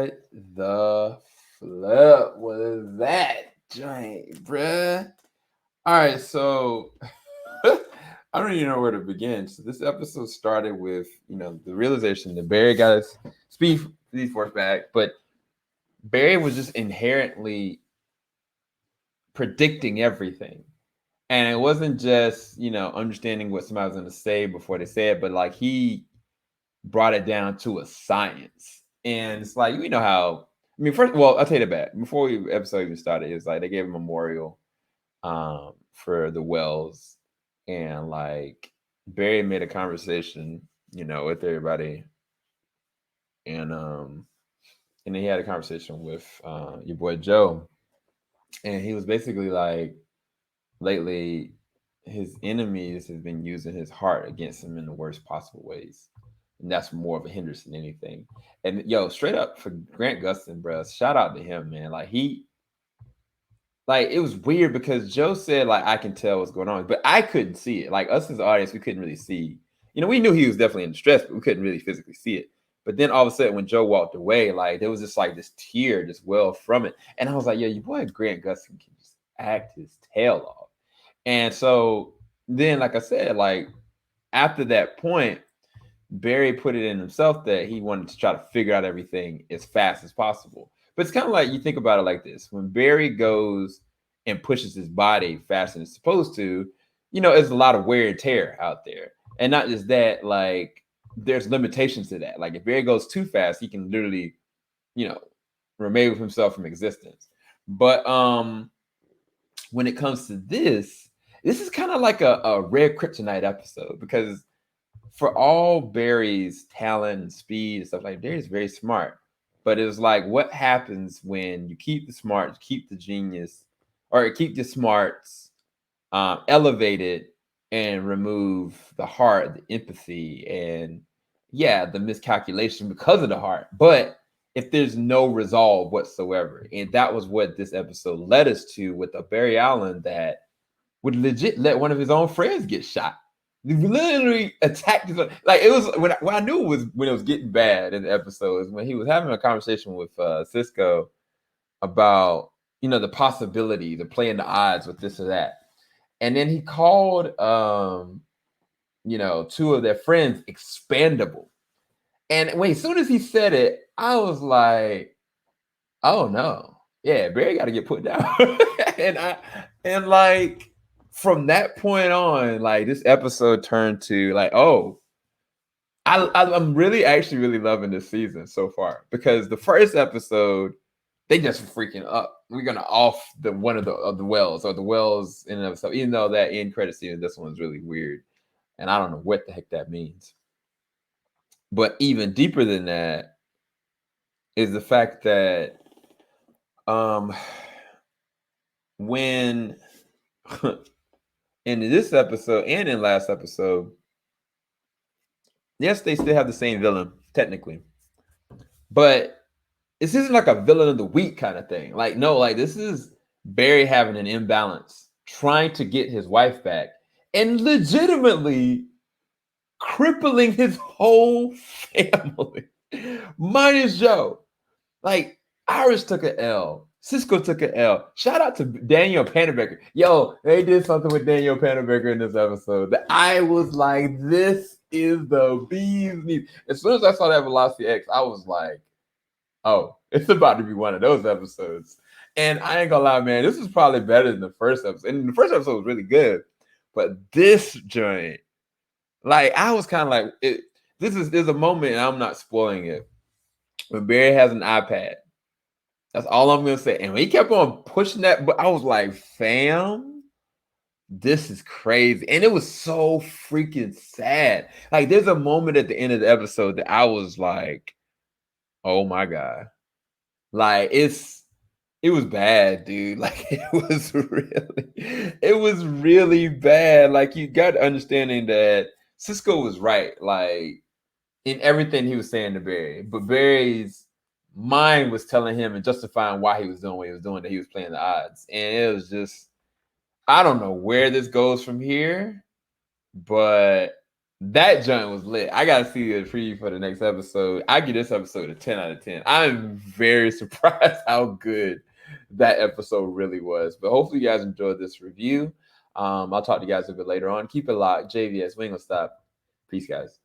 What the flip was that joint, bruh? All right, so I don't even know where to begin. So this episode started with, the realization that Barry got his speed force back, but Barry was just inherently predicting everything. And it wasn't just, understanding what somebody was going to say before they say it, but like he brought it down to a science. And it's like, how, first, well, I'll tell you that before the episode even started, it's like they gave a memorial for the Wells, and like Barry made a conversation, with everybody, and then he had a conversation with your boy Joe, and he was basically like, lately his enemies has been using his heart against him in the worst possible ways. And that's more of a hindrance than anything. And yo, straight up for Grant Gustin, bro, shout out to him, man. Like it was weird because Joe said, like, I can tell what's going on, but I couldn't see it. Like us as the audience, we couldn't really see. We knew he was definitely in distress, but we couldn't really physically see it. But then all of a sudden, when Joe walked away, like there was just like this tear just well from it. And I was like, yo, your boy Grant Gustin can just act his tail off. And so then, like I said, like after that point, Barry put it in himself that he wanted to try to figure out everything as fast as possible. But it's kind of like you think about it like this: when Barry goes and pushes his body faster than it's supposed to, there's a lot of wear and tear out there. And not just that, like there's limitations to that. Like if Barry goes too fast, he can literally, remove himself from existence. But when it comes to this is kind of like a rare kryptonite episode, because for all Barry's talent and speed and stuff, like Barry's very smart. But it was like, what happens when you keep the smart, keep the genius, or keep the smarts elevated and remove the heart, the empathy, and the miscalculation because of the heart. But if there's no resolve whatsoever, and that was what this episode led us to with a Barry Allen that would legit let one of his own friends get shot. He literally attacked his own. Like it was when I knew it was when it was getting bad in the episodes, when he was having a conversation with Cisco about the possibility, the playing the odds with this or that. And then he called two of their friends expandable. And as soon as he said it, I was like, oh no. Yeah, Barry got to get put down. and like from that point on, like this episode turned to like, oh, I'm really actually really loving this season so far, because the first episode they just freaking up. We're gonna off the one of the Wells, or the Wells in and of itself, even though that end credit scene, this one's really weird, and I don't know what the heck that means. But even deeper than that is the fact that when in this episode and in last episode, yes, they still have the same villain technically, but this isn't like a villain of the week kind of thing. Like no, like this is Barry having an imbalance, trying to get his wife back, and legitimately crippling his whole family, minus Joe. Like Iris took an L. Cisco took an L. Shout out to Daniel Panabaker. Yo, they did something with Daniel Panabaker in this episode that I was like, this is the bee's knees. As soon as I saw that Velocity X, I was like, oh, it's about to be one of those episodes. And I ain't gonna lie, man, this is probably better than the first episode. And the first episode was really good. But this joint, like, I was kind of like, there's a moment, and I'm not spoiling it, when Barry has an iPad. That's all I'm gonna say. And when he kept on pushing that, but I was like, fam, this is crazy. And it was so freaking sad. Like, there's a moment at the end of the episode that I was like, oh my God. Like, it was bad, dude. Like, it was really bad. Like, you got understanding that Cisco was right, like, in everything he was saying to Barry. But Barry's mind was telling him and justifying why he was doing what he was doing, that he was playing the odds. And it was just, I don't know where this goes from here, but That joint was lit. I gotta see the preview for the next episode. I give this episode a 10 out of 10. I'm very surprised how good that episode really was. But hopefully you guys enjoyed this review. I'll talk to you guys a bit later on. Keep it locked. JVS, we ain't gonna stop. Peace, guys.